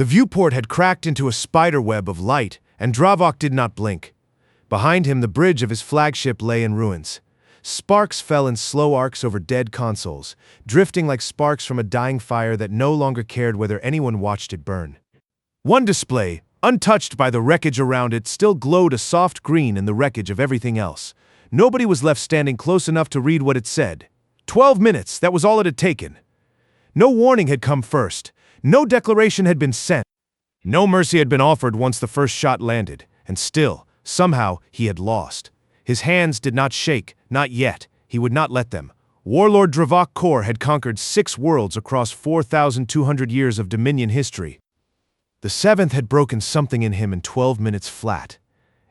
The viewport had cracked into a spider web of light, and Dravok did not blink. Behind him, the bridge of his flagship lay in ruins. Sparks fell in slow arcs over dead consoles, drifting like sparks from a dying fire that no longer cared whether anyone watched it burn. One display, untouched by the wreckage around it, still glowed a soft green in the wreckage of everything else. Nobody was left standing close enough to read what it said. 12 minutes, that was all it had taken. No warning had come first. No declaration had been sent. No mercy had been offered once the first shot landed, and still, somehow, he had lost. His hands did not shake, not yet. He would not let them. Warlord Dravok Kor had conquered 6 worlds across 4,200 years of Dominion history. The 7th had broken something in him in 12 minutes flat,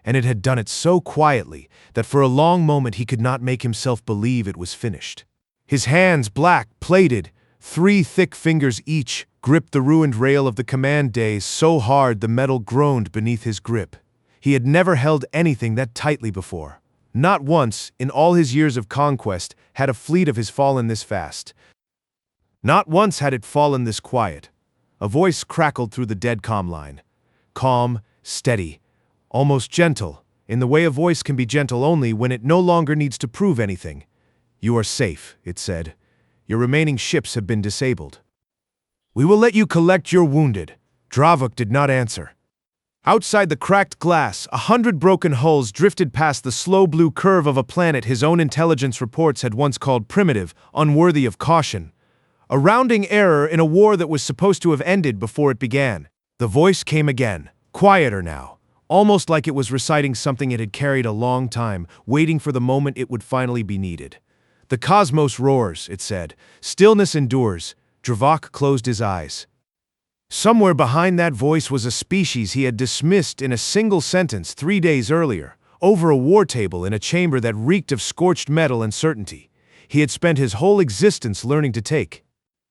and it had done it so quietly that for a long moment he could not make himself believe it was finished. His hands, black, plated, 3 thick fingers each, gripped the ruined rail of the command days so hard the metal groaned beneath his grip. He had never held anything that tightly before. Not once, in all his years of conquest, had a fleet of his fallen this fast. Not once had it fallen this quiet. A voice crackled through the dead comm line. Calm, steady, almost gentle, in the way a voice can be gentle only when it no longer needs to prove anything. "You are safe," it said. "Your remaining ships have been disabled. We will let you collect your wounded." Dravok did not answer. Outside the cracked glass, 100 broken hulls drifted past the slow blue curve of a planet his own intelligence reports had once called primitive, unworthy of caution. A rounding error in a war that was supposed to have ended before it began. The voice came again, quieter now, almost like it was reciting something it had carried a long time, waiting for the moment it would finally be needed. "The cosmos roars," it said. "Stillness endures." Dravok closed his eyes. Somewhere behind that voice was a species he had dismissed in a single sentence 3 days earlier, over a war table in a chamber that reeked of scorched metal and certainty. He had spent his whole existence learning to take.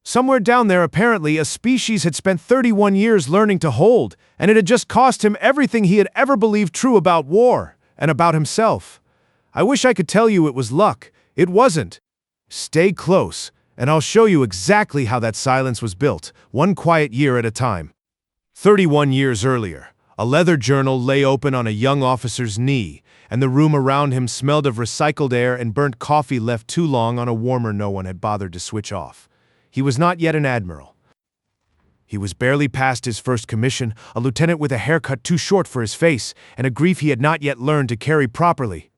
Somewhere down there, apparently, a species had spent 31 years learning to hold, and it had just cost him everything he had ever believed true about war, and about himself. I wish I could tell you it was luck. It wasn't. Stay close, and I'll show you exactly how that silence was built, one quiet year at a time. 31 years earlier, a leather journal lay open on a young officer's knee, and the room around him smelled of recycled air and burnt coffee left too long on a warmer no one had bothered to switch off. He was not yet an admiral. He was barely past his first commission, a lieutenant with a haircut too short for his face, and a grief he had not yet learned to carry properly.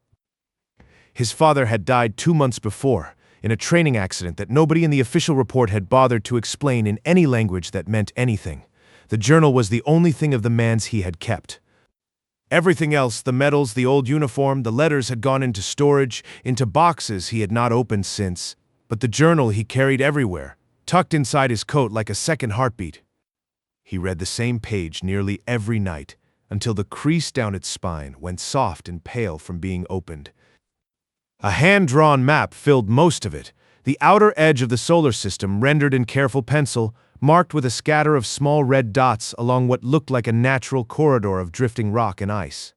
His father had died 2 months before, in a training accident that nobody in the official report had bothered to explain in any language that meant anything. The journal was the only thing of the man's he had kept. Everything else, the medals, the old uniform, the letters, had gone into storage, into boxes he had not opened since. But the journal he carried everywhere, tucked inside his coat like a second heartbeat. He read the same page nearly every night, until the crease down its spine went soft and pale from being opened. A hand-drawn map filled most of it, the outer edge of the solar system rendered in careful pencil, marked with a scatter of small red dots along what looked like a natural corridor of drifting rock and ice.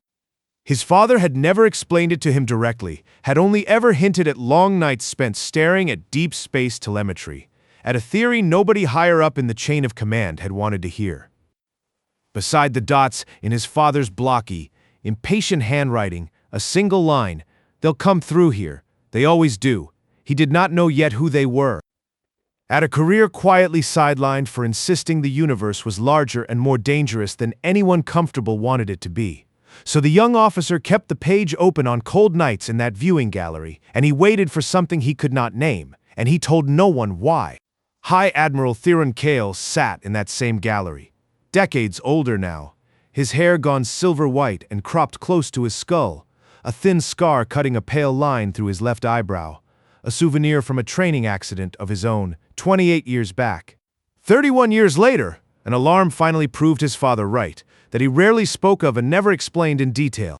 His father had never explained it to him directly, had only ever hinted at long nights spent staring at deep space telemetry, at a theory nobody higher up in the chain of command had wanted to hear. Beside the dots in his father's blocky, impatient handwriting, a single line, "They'll come through here. They always do." He did not know yet who they were. At a career quietly sidelined for insisting the universe was larger and more dangerous than anyone comfortable wanted it to be. So the young officer kept the page open on cold nights in that viewing gallery, and he waited for something he could not name, and he told no one why. High Admiral Theron Kale sat in that same gallery, decades older now, his hair gone silver white and cropped close to his skull, a thin scar cutting a pale line through his left eyebrow, a souvenir from a training accident of his own, 28 years back. 31 years later, an alarm finally proved his father right, that he rarely spoke of and never explained in detail.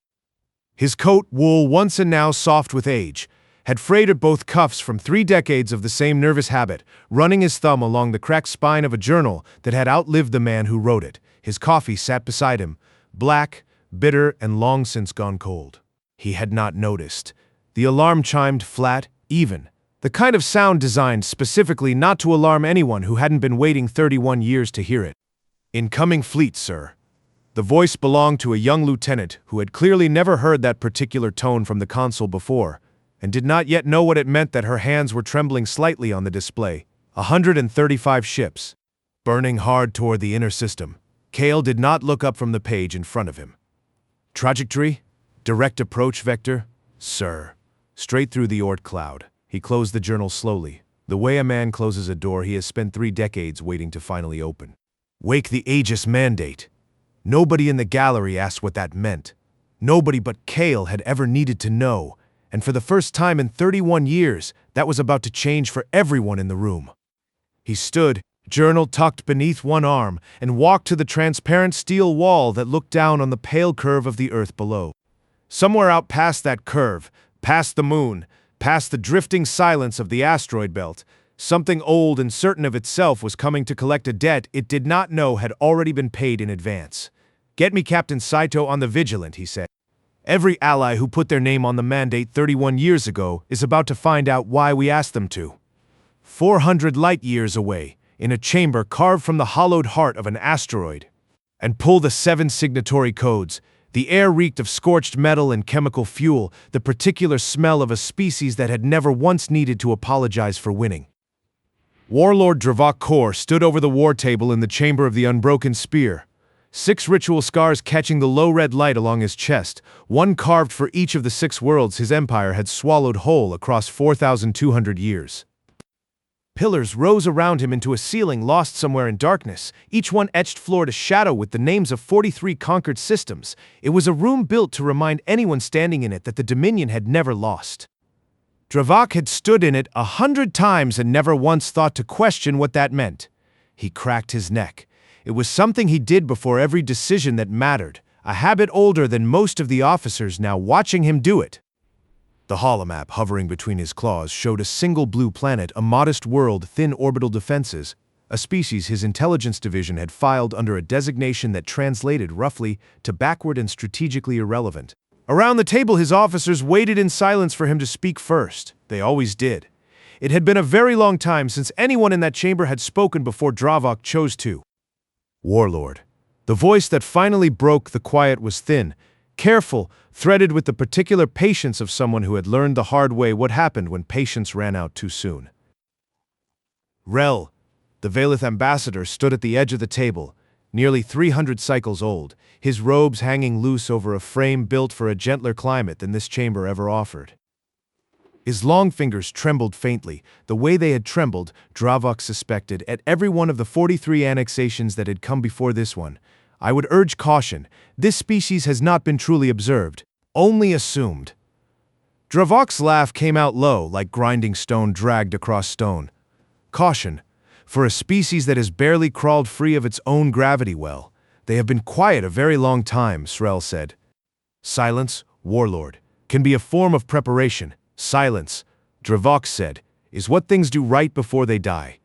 His coat, wool once and now soft with age, had frayed at both cuffs from 3 decades of the same nervous habit, running his thumb along the cracked spine of a journal that had outlived the man who wrote it. His coffee sat beside him, black, bitter, and long since gone cold. He had not noticed. The alarm chimed flat, even, the kind of sound designed specifically not to alarm anyone who hadn't been waiting 31 years to hear it. Incoming fleet, sir. The voice belonged to a young lieutenant who had clearly never heard that particular tone from the console before, and did not yet know what it meant that her hands were trembling slightly on the display. 135 ships. Burning hard toward the inner system, Kale did not look up from the page in front of him. Trajectory? Direct approach vector? Sir. Straight through the Oort cloud. He closed the journal slowly, the way a man closes a door he has spent 3 decades waiting to finally open. Wake the Aegis Mandate. Nobody in the gallery asked what that meant. Nobody but Kale had ever needed to know, and for the first time in 31 years, that was about to change for everyone in the room. He stood, journal tucked beneath one arm, and walked to the transparent steel wall that looked down on the pale curve of the earth below. Somewhere out past that curve, past the moon, past the drifting silence of the asteroid belt, something old and certain of itself was coming to collect a debt it did not know had already been paid in advance. "Get me Captain Saito on the Vigilant," he said. "Every ally who put their name on the mandate 31 years ago is about to find out why we asked them to." 400 light-years away, in a chamber carved from the hollowed heart of an asteroid. And pull the 7 signatory codes. The air reeked of scorched metal and chemical fuel, the particular smell of a species that had never once needed to apologize for winning. Warlord Dravok Kor stood over the war table in the chamber of the Unbroken Spear. 6 ritual scars catching the low red light along his chest, one carved for each of the 6 worlds his empire had swallowed whole across 4,200 years. Pillars rose around him into a ceiling lost somewhere in darkness, each one etched floor to shadow with the names of 43 conquered systems. It was a room built to remind anyone standing in it that the Dominion had never lost. Dravok had stood in it 100 times and never once thought to question what that meant. He cracked his neck. It was something he did before every decision that mattered, a habit older than most of the officers now watching him do it. The holomap hovering between his claws showed a single blue planet, a modest world, thin orbital defenses, a species his intelligence division had filed under a designation that translated roughly to backward and strategically irrelevant. Around the table his officers waited in silence for him to speak first. They always did. It had been a very long time since anyone in that chamber had spoken before Dravok chose to. Warlord. The voice that finally broke the quiet was thin, careful, threaded with the particular patience of someone who had learned the hard way what happened when patience ran out too soon. Rel, the Valith ambassador, stood at the edge of the table, nearly 300 cycles old, his robes hanging loose over a frame built for a gentler climate than this chamber ever offered. His long fingers trembled faintly, the way they had trembled, Dravok suspected, at every one of the 43 annexations that had come before this one. "I would urge caution. This species has not been truly observed, only assumed." Dravok's laugh came out low, like grinding stone dragged across stone. "Caution. For a species that has barely crawled free of its own gravity well. They have been quiet a very long time," Srel said. "Silence, Warlord, can be a form of preparation. Silence," Dravok said, "is what things do right before they die."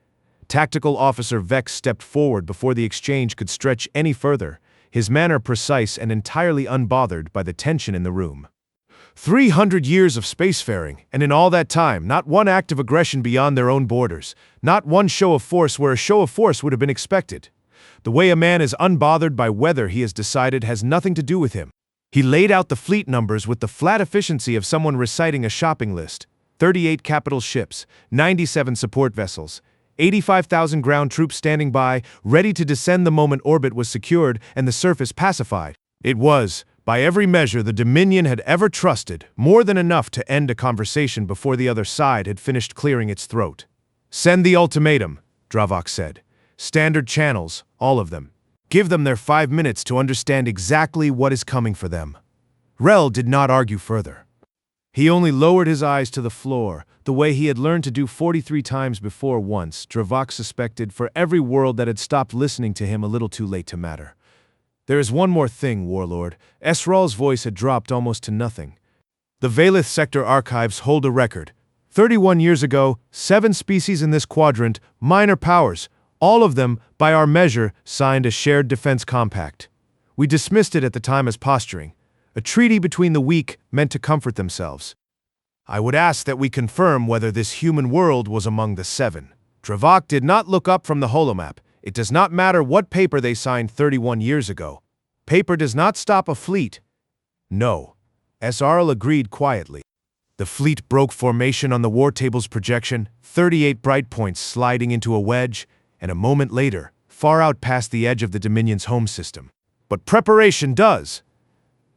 Tactical Officer Vex stepped forward before the exchange could stretch any further, his manner precise and entirely unbothered by the tension in the room. 300 years of spacefaring, and in all that time, not one act of aggression beyond their own borders, not one show of force where a show of force would have been expected. The way a man is unbothered by weather he has decided has nothing to do with him. He laid out the fleet numbers with the flat efficiency of someone reciting a shopping list. 38 capital ships, 97 support vessels, 85,000 ground troops standing by, ready to descend the moment orbit was secured and the surface pacified. It was, by every measure the Dominion had ever trusted, more than enough to end a conversation before the other side had finished clearing its throat. "Send the ultimatum," Dravok said. "Standard channels, all of them. Give them their 5 minutes to understand exactly what is coming for them." Rel did not argue further. He only lowered his eyes to the floor, the way he had learned to do 43 times before once, Dravok suspected, for every world that had stopped listening to him a little too late to matter. "There is one more thing, Warlord." Esral's voice had dropped almost to nothing. "The Valith Sector archives hold a record. 31 years ago, 7 species in this quadrant, minor powers, all of them, by our measure, signed a shared defense compact. We dismissed it at the time as posturing, a treaty between the weak meant to comfort themselves. I would ask that we confirm whether this human world was among the 7. Dravok did not look up from the holomap. It does not matter what paper they signed 31 years ago. Paper does not stop a fleet. No, SRL agreed quietly. The fleet broke formation on the war table's projection, 38 bright points sliding into a wedge, and a moment later, far out past the edge of the Dominion's home system. But preparation does.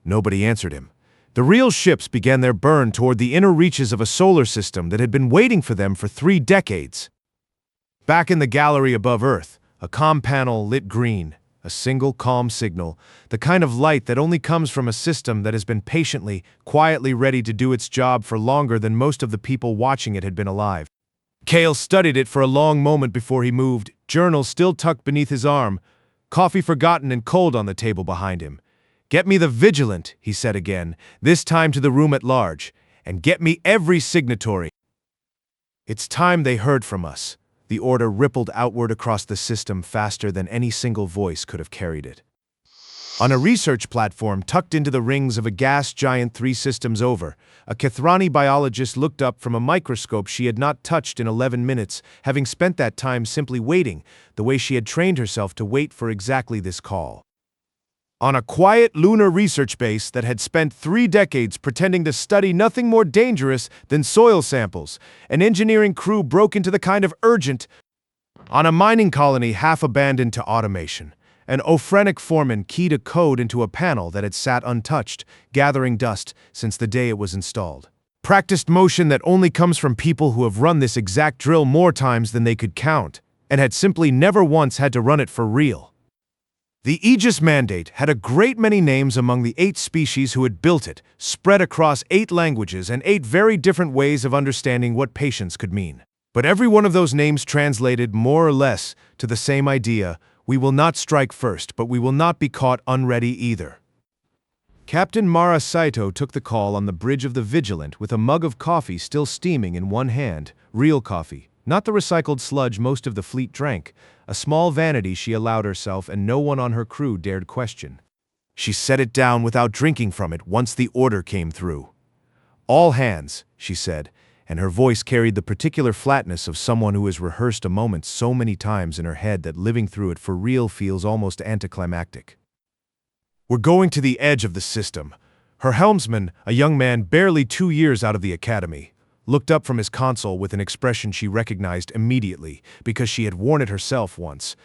Nobody answered him. The real ships began their burn toward the inner reaches of a solar system that had been waiting for them for 3 decades. Back in the gallery above Earth, a comm panel lit green, a single calm signal, the kind of light that only comes from a system that has been patiently, quietly ready to do its job for longer than most of the people watching it had been alive. Cale studied it for a long moment before he moved, journal still tucked beneath his arm, coffee forgotten and cold on the table behind him. "Get me the Vigilant," he said again, this time to the room at large, "and get me every signatory." "It's time they heard from us." The order rippled outward across the system faster than any single voice could have carried it. On a research platform tucked into the rings of a gas giant 3 systems over, a Kethrani biologist looked up from a microscope she had not touched in 11 minutes, having spent that time simply waiting, the way she had trained herself to wait for exactly this call. On a quiet lunar research base that had spent 3 decades pretending to study nothing more dangerous than soil samples, an engineering crew broke into the kind of urgent. On a mining colony half abandoned to automation, an ophrenic foreman keyed a code into a panel that had sat untouched, gathering dust since the day it was installed. Practiced motion that only comes from people who have run this exact drill more times than they could count, and had simply never once had to run it for real. The Aegis Mandate had a great many names among the 8 species who had built it, spread across 8 languages and 8 very different ways of understanding what patience could mean. But every one of those names translated more or less to the same idea: we will not strike first, but we will not be caught unready either. Captain Mara Saito took the call on the bridge of the Vigilant with a mug of coffee still steaming in one hand, real coffee, not the recycled sludge most of the fleet drank, a small vanity she allowed herself and no one on her crew dared question. She set it down without drinking from it once the order came through. "All hands," she said, and her voice carried the particular flatness of someone who has rehearsed a moment so many times in her head that living through it for real feels almost anticlimactic. "We're going to the edge of the system." Her helmsman, a young man barely 2 years out of the academy, looked up from his console with an expression she recognized immediately because she had worn it herself once.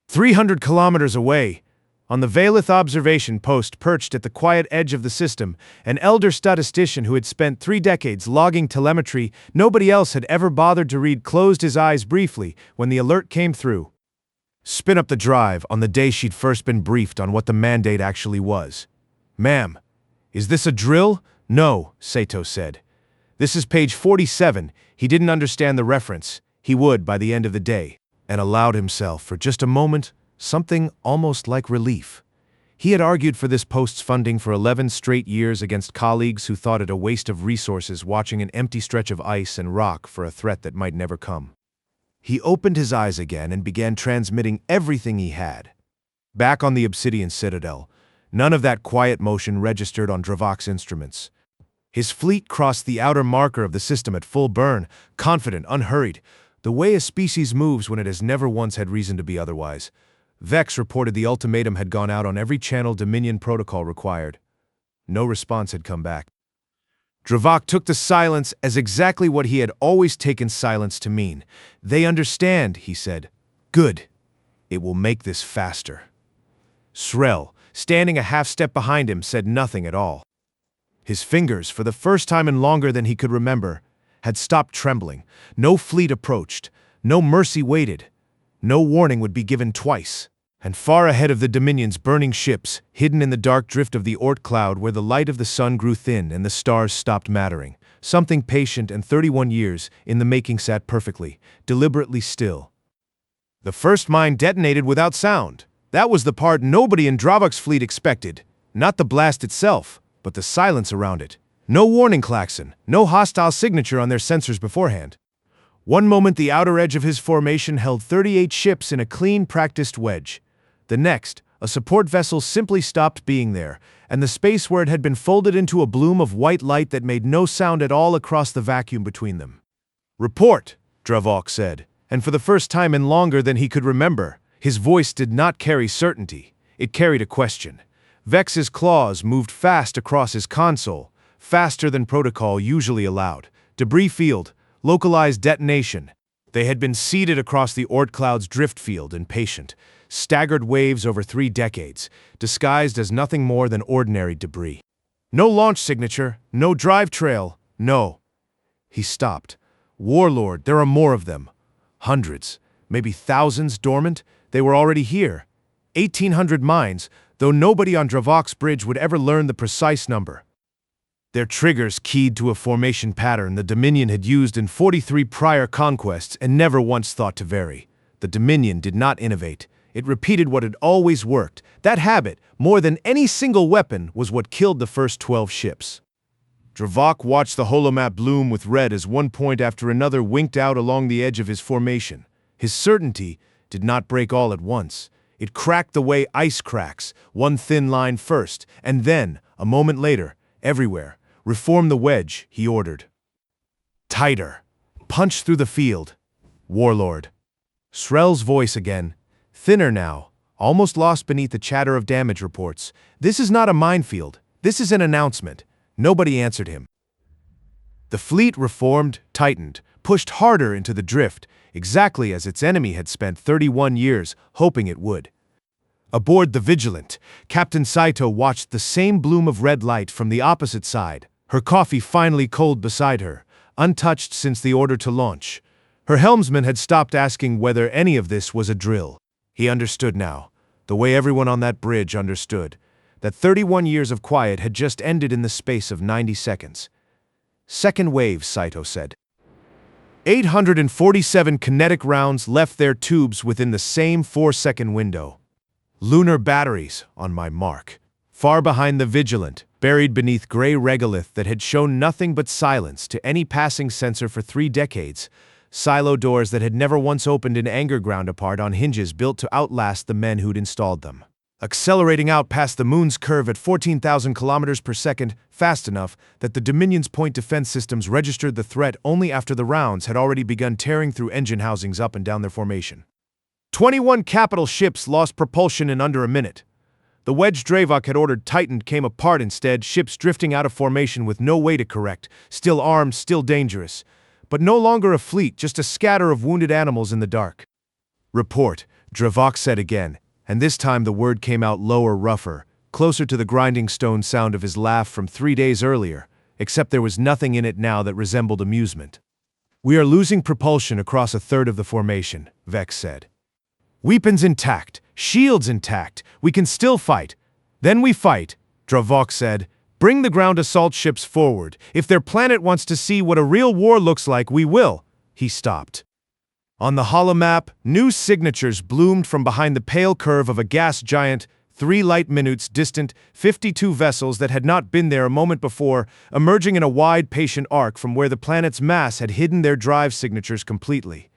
300 kilometers away, on the Valith observation post perched at the quiet edge of the system, an elder statistician who had spent 3 decades logging telemetry nobody else had ever bothered to read closed his eyes briefly when the alert came through. Spin up the drive on the day she'd first been briefed on what the mandate actually was. "Ma'am, is this a drill?" "No," Saito said. "This is page 47. He didn't understand the reference. He would by the end of the day," and allowed himself, for just a moment, something almost like relief. He had argued for this post's funding for 11 straight years against colleagues who thought it a waste of resources watching an empty stretch of ice and rock for a threat that might never come. He opened his eyes again and began transmitting everything he had. Back on the Obsidian Citadel, none of that quiet motion registered on Dravok's instruments. His fleet crossed the outer marker of the system at full burn, confident, unhurried, the way a species moves when it has never once had reason to be otherwise. Vex reported the ultimatum had gone out on every channel Dominion protocol required. No response had come back. Dravok took the silence as exactly what he had always taken silence to mean. "They understand," he said. "Good. It will make this faster." Srel, standing a half step behind him, said nothing at all. His fingers, for the first time in longer than he could remember, had stopped trembling. No fleet approached. No mercy waited. No warning would be given twice. And far ahead of the Dominion's burning ships, hidden in the dark drift of the Oort cloud where the light of the sun grew thin and the stars stopped mattering, something patient and 31 years in the making sat perfectly, deliberately still. The first mine detonated without sound. That was the part nobody in Dravok's fleet expected. Not the blast itself, but the silence around it. No warning klaxon, no hostile signature on their sensors beforehand. One moment the outer edge of his formation held 38 ships in a clean, practiced wedge. The next, a support vessel simply stopped being there, and the space where it had been folded into a bloom of white light that made no sound at all across the vacuum between them. "Report," Dravok said, and for the first time in longer than he could remember, his voice did not carry certainty. It carried a question. Vex's claws moved fast across his console, faster than protocol usually allowed. Debris field, localized detonation. They had been seeded across the Oort cloud's drift field, impatient, staggered waves over 3 decades, disguised as nothing more than ordinary debris. No launch signature, no drive trail, no. He stopped. Warlord, there are more of them. Hundreds, maybe thousands dormant. They were already here. 1,800 mines, though nobody on Dravok's bridge would ever learn the precise number. Their triggers keyed to a formation pattern the Dominion had used in 43 prior conquests and never once thought to vary. The Dominion did not innovate. It repeated what had always worked. That habit, more than any single weapon, was what killed the first 12 ships. Dravok watched the holomap bloom with red as one point after another winked out along the edge of his formation. His certainty did not break all at once. It cracked the way ice cracks, one thin line first, and then, a moment later, everywhere. Reform the wedge, he ordered. Tighter. Punch through the field. Warlord. Srel's voice again. Thinner now, almost lost beneath the chatter of damage reports. This is not a minefield. This is an announcement. Nobody answered him. The fleet reformed, tightened, pushed harder into the drift, exactly as its enemy had spent 31 years hoping it would. Aboard the Vigilant, Captain Saito watched the same bloom of red light from the opposite side, her coffee finally cold beside her, untouched since the order to launch. Her helmsman had stopped asking whether any of this was a drill. He understood now, the way everyone on that bridge understood, that 31 years of quiet had just ended in the space of 90 seconds. Second wave, Saito said. 847 kinetic rounds left their tubes within the same 4-second window. Lunar batteries, on my mark. Far behind the Vigilant, buried beneath gray regolith that had shown nothing but silence to any passing sensor for 3 decades, silo doors that had never once opened in anger ground apart on hinges built to outlast the men who'd installed them. Accelerating out past the moon's curve at 14,000 kilometers per second, fast enough that the Dominion's point defense systems registered the threat only after the rounds had already begun tearing through engine housings up and down their formation. 21 capital ships lost propulsion in under a minute. The wedge Dravok had ordered tightened came apart instead, ships drifting out of formation with no way to correct, still armed, still dangerous. But no longer a fleet, just a scatter of wounded animals in the dark. Report, Dravok said again, and this time the word came out lower, rougher, closer to the grinding stone sound of his laugh from 3 days earlier, except there was nothing in it now that resembled amusement. We are losing propulsion across a third of the formation, Vex said. Weapons intact, shields intact, we can still fight. Then we fight, Dravok said. Bring the ground assault ships forward. If their planet wants to see what a real war looks like, we will. He stopped. On the holomap, new signatures bloomed from behind the pale curve of a gas giant, 3 light minutes distant, 52 vessels that had not been there a moment before, emerging in a wide, patient arc from where the planet's mass had hidden their drive signatures completely.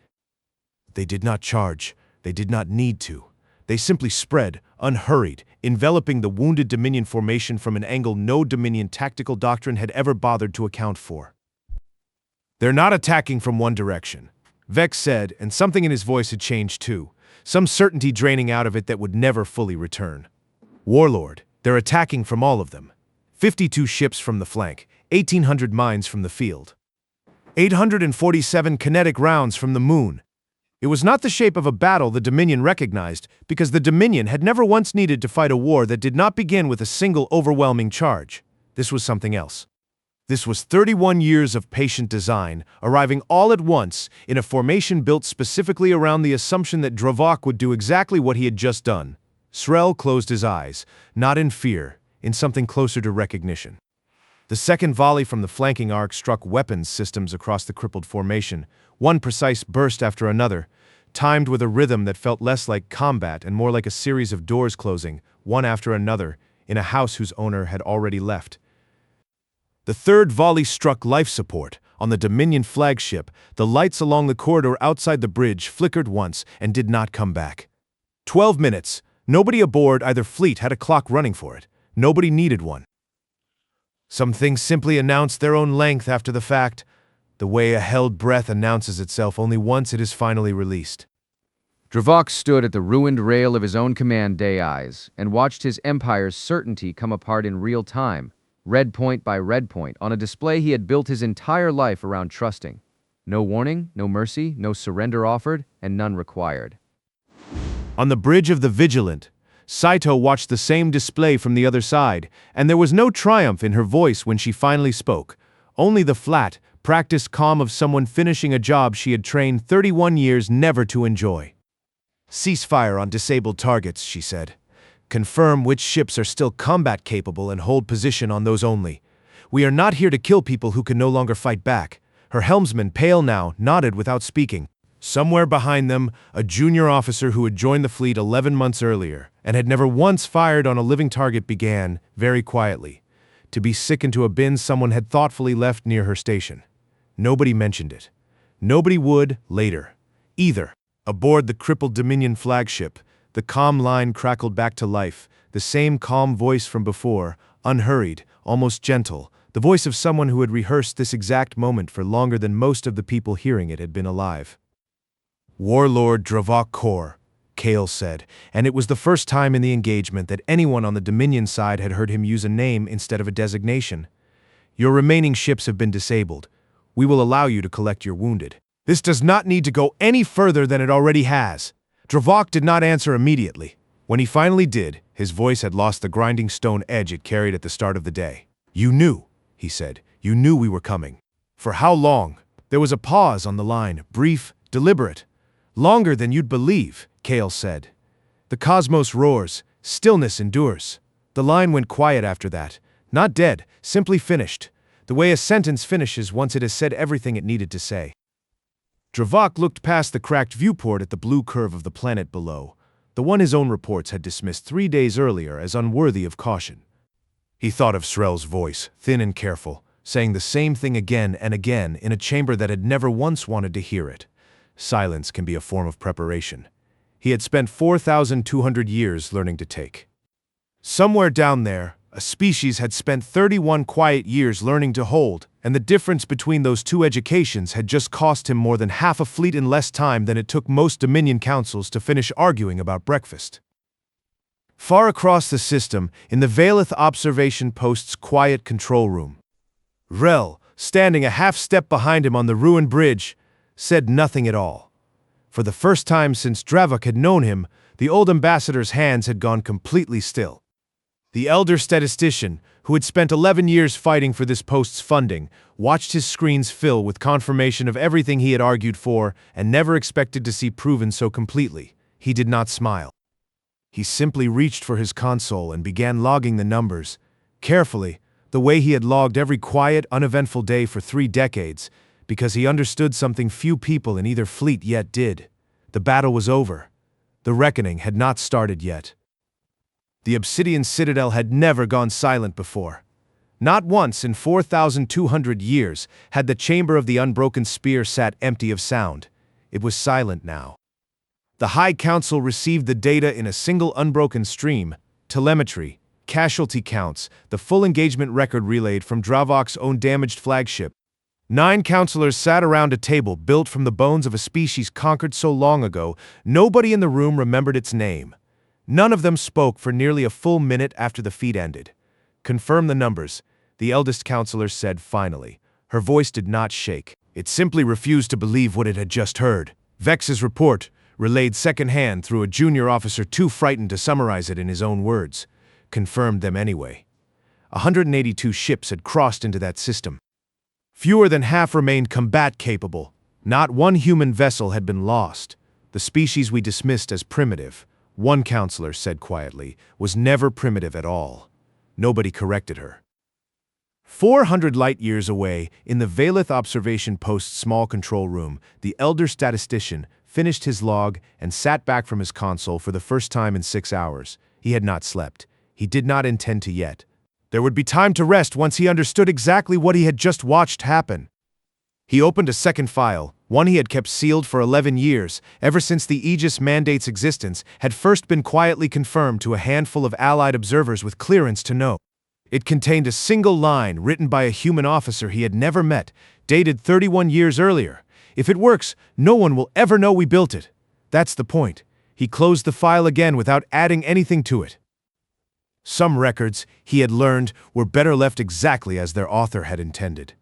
They did not charge. They did not need to. They simply spread, unhurried, enveloping the wounded Dominion formation from an angle no Dominion tactical doctrine had ever bothered to account for. They're not attacking from one direction, Vex said, and something in his voice had changed too, some certainty draining out of it that would never fully return. Warlord, they're attacking from all of them. 52 ships from the flank, 1,800 mines from the field. 847 kinetic rounds from the moon. It was not the shape of a battle the Dominion recognized, because the Dominion had never once needed to fight a war that did not begin with a single overwhelming charge. This was something else. This was 31 years of patient design, arriving all at once in a formation built specifically around the assumption that Dravok would do exactly what he had just done. Srel closed his eyes, not in fear, in something closer to recognition. The second volley from the flanking arc struck weapons systems across the crippled formation, one precise burst after another, timed with a rhythm that felt less like combat and more like a series of doors closing, one after another, in a house whose owner had already left. The third volley struck life support. On the Dominion flagship, the lights along the corridor outside the bridge flickered once and did not come back. 12 minutes. Nobody aboard either fleet had a clock running for it. Nobody needed one. Some things simply announced their own length after the fact. the way a held breath announces itself only once it is finally released. Dravok stood at the ruined rail of his own command dais and watched his empire's certainty come apart in real time, red point by red point, on a display he had built his entire life around trusting. No warning, no mercy, no surrender offered, and none required. On the bridge of the Vigilant, Saito watched the same display from the other side, and there was no triumph in her voice when she finally spoke, only the flat, practiced calm of someone finishing a job she had trained 31 years never to enjoy. "Ceasefire on disabled targets," she said. "Confirm which ships are still combat-capable and hold position on those only. We are not here to kill people who can no longer fight back." Her helmsman, pale now, nodded without speaking. Somewhere behind them, a junior officer who had joined the fleet 11 months earlier and had never once fired on a living target began, very quietly, to be sickened to a bin someone had thoughtfully left near her station. Nobody mentioned it. Nobody would, later, either. Aboard the crippled Dominion flagship, the calm line crackled back to life, the same calm voice from before, unhurried, almost gentle, the voice of someone who had rehearsed this exact moment for longer than most of the people hearing it had been alive. "Warlord Dravok Kor," Kale said, and it was the first time in the engagement that anyone on the Dominion side had heard him use a name instead of a designation. "Your remaining ships have been disabled. We will allow you to collect your wounded. This does not need to go any further than it already has." Dravok did not answer immediately. When he finally did, his voice had lost the grinding stone edge it carried at the start of the day. "You knew," he said. "You knew we were coming. For how long?" There was a pause on the line, brief, deliberate. "Longer than you'd believe," Kale said. "The cosmos roars, stillness endures." The line went quiet after that. Not dead, simply finished. The way a sentence finishes once it has said everything it needed to say. Dravok looked past the cracked viewport at the blue curve of the planet below, the one his own reports had dismissed 3 days earlier as unworthy of caution. He thought of Srel's voice, thin and careful, saying the same thing again and again in a chamber that had never once wanted to hear it. Silence can be a form of preparation. He had spent 4,200 years learning to take. Somewhere down there, a species had spent 31 quiet years learning to hold, and the difference between those two educations had just cost him more than half a fleet in less time than it took most Dominion councils to finish arguing about breakfast. Far across the system, in the Valeth observation post's quiet control room, Rel, standing a half-step behind him on the ruined bridge, said nothing at all. For the first time since Dravok had known him, the old ambassador's hands had gone completely still. The elder statistician, who had spent 11 years fighting for this post's funding, watched his screens fill with confirmation of everything he had argued for and never expected to see proven so completely. He did not smile. He simply reached for his console and began logging the numbers, carefully, the way he had logged every quiet, uneventful day for 3 decades, because he understood something few people in either fleet yet did. The battle was over. The reckoning had not started yet. The Obsidian Citadel had never gone silent before. Not once in 4,200 years had the chamber of the unbroken spear sat empty of sound. It was silent now. The High Council received the data in a single unbroken stream, telemetry, casualty counts, the full engagement record relayed from Dravok's own damaged flagship. 9 counselors sat around a table built from the bones of a species conquered so long ago, nobody in the room remembered its name. None of them spoke for nearly a full minute after the feat ended. "Confirm the numbers," the eldest counselor said finally. Her voice did not shake. It simply refused to believe what it had just heard. Vex's report, relayed secondhand through a junior officer too frightened to summarize it in his own words, confirmed them anyway. 182 ships had crossed into that system. Fewer than half remained combat-capable. Not one human vessel had been lost. The species we dismissed as primitive, one counselor said quietly, was never primitive at all. Nobody corrected her. 400 light-years away, in the Valeth observation post's small control room, the elder statistician finished his log and sat back from his console for the first time in 6 hours. He had not slept. He did not intend to yet. There would be time to rest once he understood exactly what he had just watched happen. He opened a second file, one he had kept sealed for 11 years, ever since the Aegis Mandate's existence had first been quietly confirmed to a handful of Allied observers with clearance to know. It contained a single line written by a human officer he had never met, dated 31 years earlier. If it works, no one will ever know we built it. That's the point. He closed the file again without adding anything to it. Some records, he had learned, were better left exactly as their author had intended.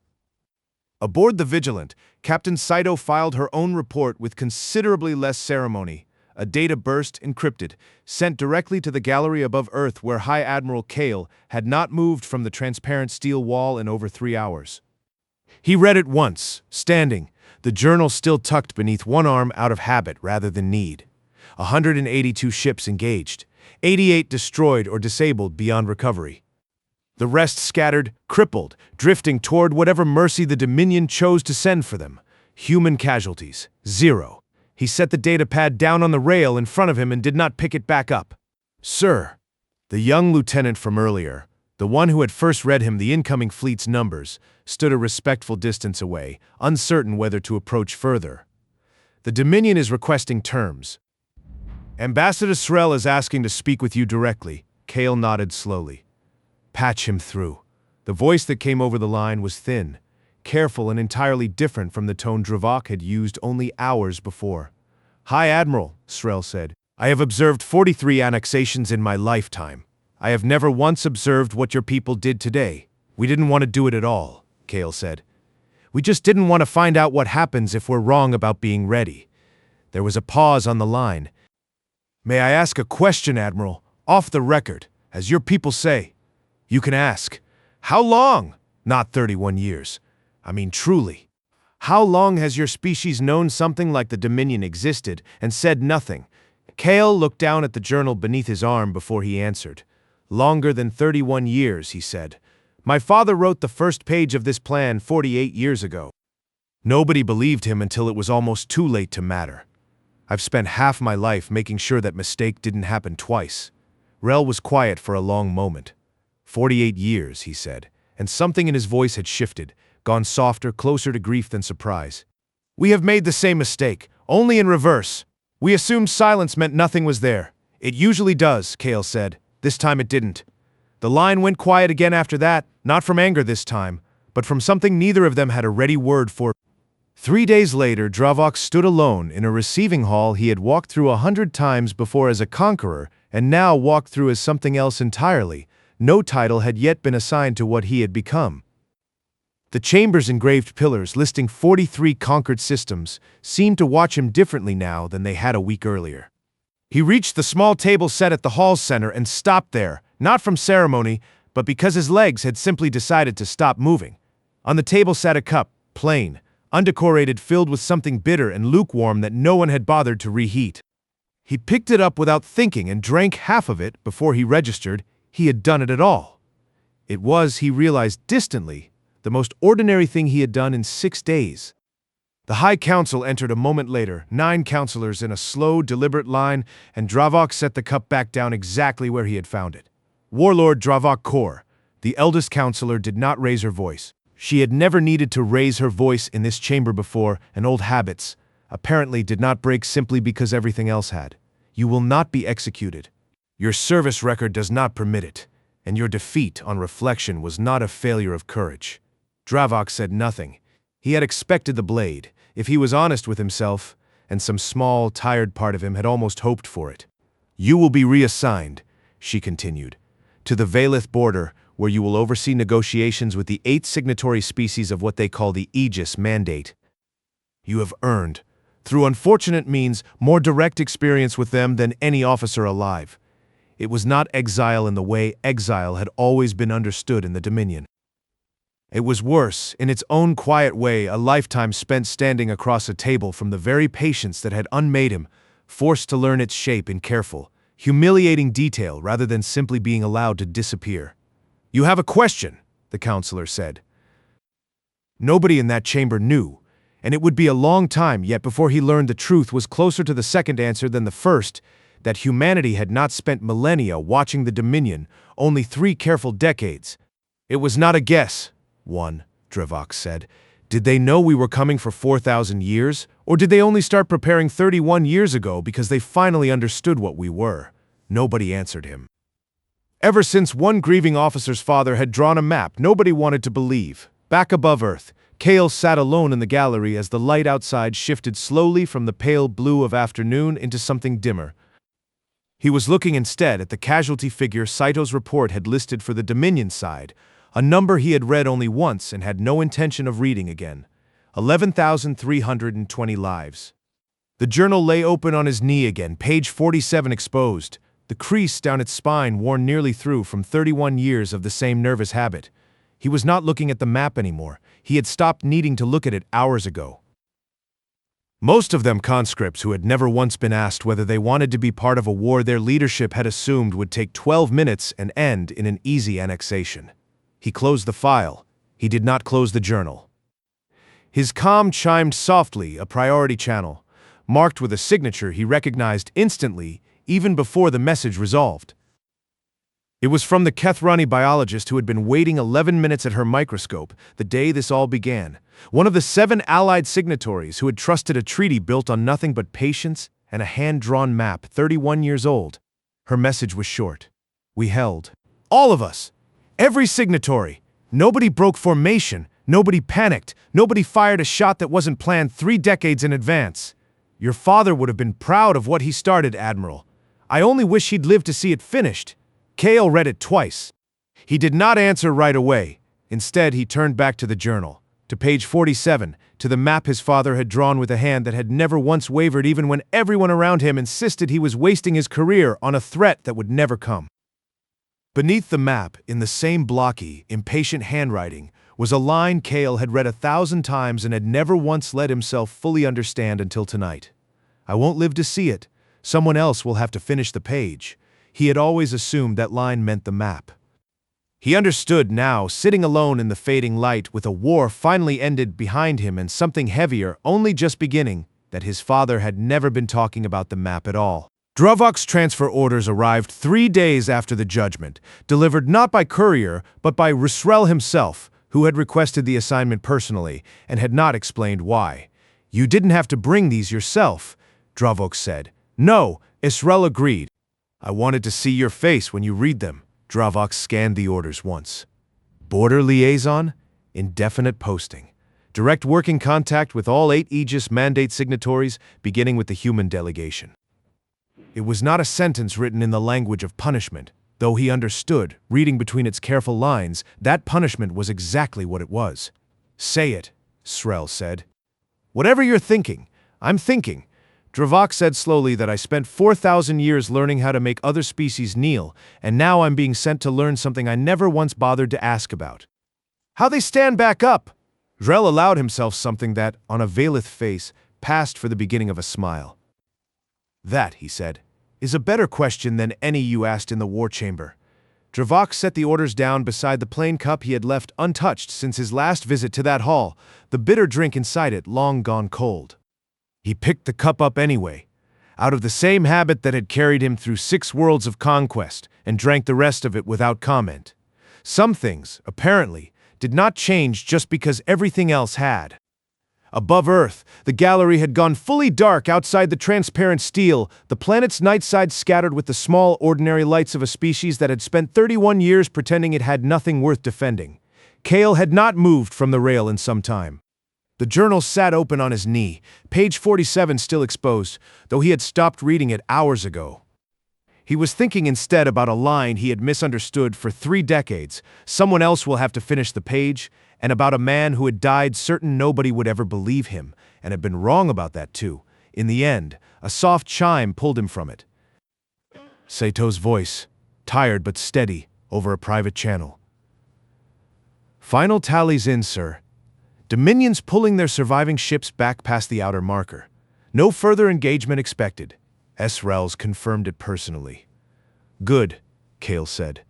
Aboard the Vigilant, Captain Saito filed her own report with considerably less ceremony. A data burst, encrypted, sent directly to the gallery above Earth where High Admiral Kale had not moved from the transparent steel wall in over 3 hours. He read it once, standing, the journal still tucked beneath one arm out of habit rather than need. 182 ships engaged, 88 destroyed or disabled beyond recovery. The rest scattered, crippled, drifting toward whatever mercy the Dominion chose to send for them. Human casualties, 0. He set the data pad down on the rail in front of him and did not pick it back up. "Sir," the young lieutenant from earlier, the one who had first read him the incoming fleet's numbers, stood a respectful distance away, uncertain whether to approach further. "The Dominion is requesting terms." "Ambassador Srel is asking to speak with you directly." Kale nodded slowly. "Patch him through." The voice that came over the line was thin, careful and entirely different from the tone Dravok had used only hours before. "High Admiral," Srel said, "I have observed 43 annexations in my lifetime. I have never once observed what your people did today. We didn't want to do it at all," Kale said. "We just didn't want to find out what happens if we're wrong about being ready." There was a pause on the line. "May I ask a question, Admiral? Off the record, as your people say." "You can ask. How long?" "Not 31 years. I mean, truly. How long has your species known something like the Dominion existed and said nothing?" Kale looked down at the journal beneath his arm before he answered. "Longer than 31 years, he said. My father wrote the first page of this plan 48 years ago." Nobody believed him until it was almost too late to matter. "I've spent half my life making sure that mistake didn't happen twice." Rel was quiet for a long moment. 48 years, he said, and something in his voice had shifted, gone softer, closer to grief than surprise. "We have made the same mistake, only in reverse. We assumed silence meant nothing was there. It usually does," Kale said. "This time it didn't." The line went quiet again after that, not from anger this time, but from something neither of them had a ready word for. 3 days later, Dravok stood alone in a receiving hall he had walked through 100 times before as a conqueror and now walked through as something else entirely. No title had yet been assigned to what he had become. The chamber's engraved pillars listing 43 conquered systems seemed to watch him differently now than they had a week earlier. He reached the small table set at the hall's center and stopped there, not from ceremony, but because his legs had simply decided to stop moving. On the table sat a cup, plain, undecorated, filled with something bitter and lukewarm that no one had bothered to reheat. He picked it up without thinking and drank half of it before he registered he had done it at all. It was, he realized distantly, the most ordinary thing he had done in 6 days. The High Council entered a moment later, 9 counselors in a slow, deliberate line, and Dravok set the cup back down exactly where he had found it. Warlord Dravok Kor, the eldest counselor, did not raise her voice. She had never needed to raise her voice in this chamber before, and old habits, apparently, did not break simply because everything else had. "You will not be executed. Your service record does not permit it, and your defeat, on reflection, was not a failure of courage." Dravok said nothing. He had expected the blade, if he was honest with himself, and some small, tired part of him had almost hoped for it. "You will be reassigned," she continued, "to the Valith border, where you will oversee negotiations with the 8 signatory species of what they call the Aegis Mandate. You have earned, through unfortunate means, more direct experience with them than any officer alive. It was not exile in the way exile had always been understood in the Dominion. It was worse, in its own quiet way, a lifetime spent standing across a table from the very patience that had unmade him, forced to learn its shape in careful, humiliating detail rather than simply being allowed to disappear. "You have a question," the counselor said. Nobody in that chamber knew, and it would be a long time yet before he learned the truth was closer to the second answer than the first, that humanity had not spent millennia watching the Dominion, only 3 careful decades. "It was not a guess," Dravok said. "Did they know we were coming for 4,000 years, or did they only start preparing 31 years ago because they finally understood what we were?" Nobody answered him. Ever since one grieving officer's father had drawn a map nobody wanted to believe, back above Earth, Kale sat alone in the gallery as the light outside shifted slowly from the pale blue of afternoon into something dimmer. He was looking instead at the casualty figure Saito's report had listed for the Dominion side, a number he had read only once and had no intention of reading again. 11,320 lives. The journal lay open on his knee again, page 47 exposed, the crease down its spine worn nearly through from 31 years of the same nervous habit. He was not looking at the map anymore. He had stopped needing to look at it hours ago. Most of them conscripts who had never once been asked whether they wanted to be part of a war their leadership had assumed would take 12 minutes and end in an easy annexation. He closed the file. He did not close the journal. His comm chimed softly, a priority channel, marked with a signature he recognized instantly, even before the message resolved. It was from the Kethrani biologist who had been waiting 11 minutes at her microscope the day this all began, one of the 7 Allied signatories who had trusted a treaty built on nothing but patience and a hand-drawn map 31 years old. Her message was short. We held. All of us. Every signatory. Nobody broke formation. Nobody panicked. Nobody fired a shot that wasn't planned 3 decades in advance. Your father would have been proud of what he started, Admiral. I only wish he'd lived to see it finished. Kale read it twice. He did not answer right away. Instead, he turned back to the journal, to page 47, to the map his father had drawn with a hand that had never once wavered even when everyone around him insisted he was wasting his career on a threat that would never come. Beneath the map, in the same blocky, impatient handwriting, was a line Kale had read 1,000 times and had never once let himself fully understand until tonight. I won't live to see it. Someone else will have to finish the page. He had always assumed that line meant the map. He understood now, sitting alone in the fading light with a war finally ended behind him and something heavier only just beginning, that his father had never been talking about the map at all. Dravok's transfer orders arrived 3 days after the judgment, delivered not by courier but by Rusrel himself, who had requested the assignment personally and had not explained why. You didn't have to bring these yourself, Dravok said. No, Israel agreed. I wanted to see your face when you read them. Dravok scanned the orders once. Border liaison, indefinite posting. Direct working contact with all 8 Aegis mandate signatories, beginning with the human delegation. It was not a sentence written in the language of punishment, though he understood, reading between its careful lines, that punishment was exactly what it was. Say it, Srel said. Whatever you're thinking, I'm thinking. Dravok said slowly that I spent 4,000 years learning how to make other species kneel, and now I'm being sent to learn something I never once bothered to ask about. How they stand back up! Drell allowed himself something that, on a Valith face, passed for the beginning of a smile. That, he said, is a better question than any you asked in the war chamber. Dravok set the orders down beside the plain cup he had left untouched since his last visit to that hall, the bitter drink inside it long gone cold. He picked the cup up anyway, out of the same habit that had carried him through 6 worlds of conquest, and drank the rest of it without comment. Some things, apparently, did not change just because everything else had. Above Earth, the gallery had gone fully dark outside the transparent steel, the planet's night side scattered with the small, ordinary lights of a species that had spent 31 years pretending it had nothing worth defending. Kale had not moved from the rail in some time. The journal sat open on his knee, page 47 still exposed, though he had stopped reading it hours ago. He was thinking instead about a line he had misunderstood for 3 decades, someone else will have to finish the page, and about a man who had died certain nobody would ever believe him, and had been wrong about that too. In the end, a soft chime pulled him from it. Sato's voice, tired but steady, over a private channel. Final tallies in, sir. Dominion's pulling their surviving ships back past the outer marker. No further engagement expected. Esrels confirmed it personally. Good, Kale said.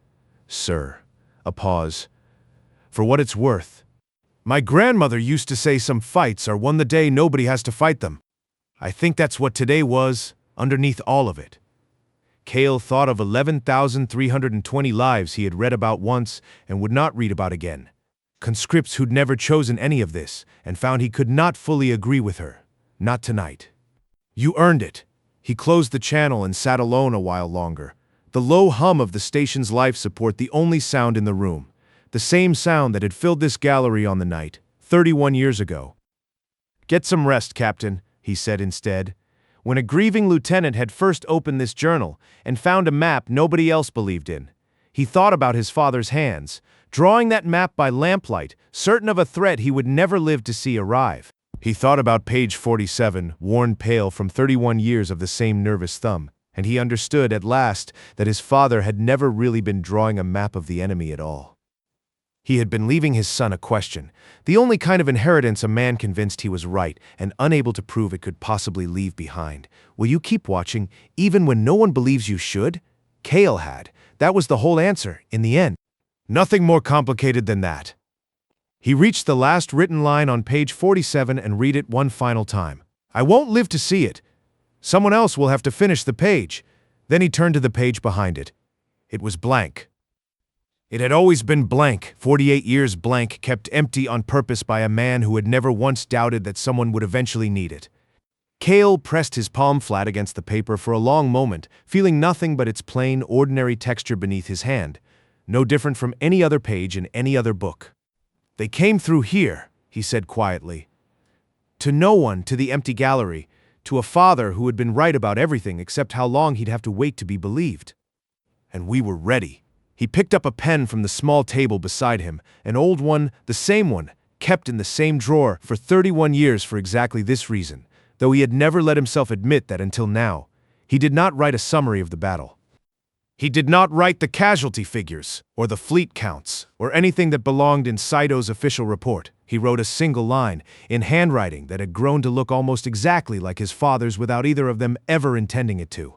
Sir. A pause. For what it's worth. My grandmother used to say some fights are won the day nobody has to fight them. I think that's what today was, underneath all of it. Kale thought of 11,320 lives he had read about once and would not read about again. Conscripts who'd never chosen any of this, and found he could not fully agree with her. Not tonight. You earned it. He closed the channel and sat alone a while longer. The low hum of the station's life support the only sound in the room. The same sound that had filled this gallery on the night, 31 years ago. "Get some rest, Captain," he said instead. When a grieving lieutenant had first opened this journal and found a map nobody else believed in, he thought about his father's hands, drawing that map by lamplight, certain of a threat he would never live to see arrive. He thought about page 47, worn pale from 31 years of the same nervous thumb, and he understood at last that his father had never really been drawing a map of the enemy at all. He had been leaving his son a question, the only kind of inheritance a man convinced he was right and unable to prove it could possibly leave behind. Will you keep watching, even when no one believes you should? Cale had. That was the whole answer, in the end. Nothing more complicated than that. He reached the last written line on page 47 and read it one final time. "I won't live to see it. Someone else will have to finish the page." Then he turned to the page behind it. It was blank. It had always been blank, 48 years blank, kept empty on purpose by a man who had never once doubted that someone would eventually need it. Cale pressed his palm flat against the paper for a long moment, feeling nothing but its plain, ordinary texture beneath his hand, no different from any other page in any other book. "They came through here," he said quietly. To no one, to the empty gallery, to a father who had been right about everything except how long he'd have to wait to be believed. And we were ready. He picked up a pen from the small table beside him, an old one, the same one, kept in the same drawer for 31 years for exactly this reason, though he had never let himself admit that until now. He did not write a summary of the battle. He did not write the casualty figures, or the fleet counts, or anything that belonged in Saito's official report. He wrote a single line, in handwriting that had grown to look almost exactly like his father's without either of them ever intending it to.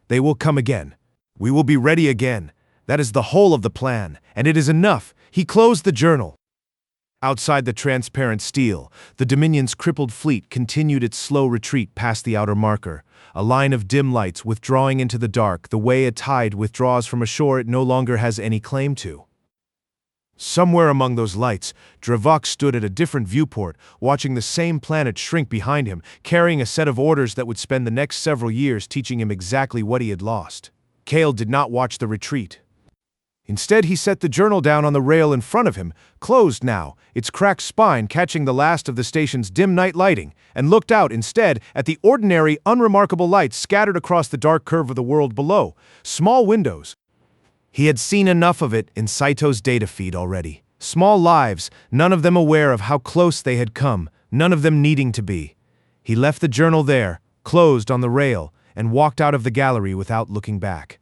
"They will come again. We will be ready again. That is the whole of the plan, and it is enough." He closed the journal. Outside the transparent steel, the Dominion's crippled fleet continued its slow retreat past the outer marker, a line of dim lights withdrawing into the dark the way a tide withdraws from a shore it no longer has any claim to. Somewhere among those lights, Dravok stood at a different viewport, watching the same planet shrink behind him, carrying a set of orders that would spend the next several years teaching him exactly what he had lost. Cale did not watch the retreat. Instead, he set the journal down on the rail in front of him, closed now, its cracked spine catching the last of the station's dim night lighting, and looked out instead at the ordinary, unremarkable lights scattered across the dark curve of the world below, small windows. He had seen enough of it in Saito's data feed already. Small lives, none of them aware of how close they had come, none of them needing to be. He left the journal there, closed on the rail, and walked out of the gallery without looking back.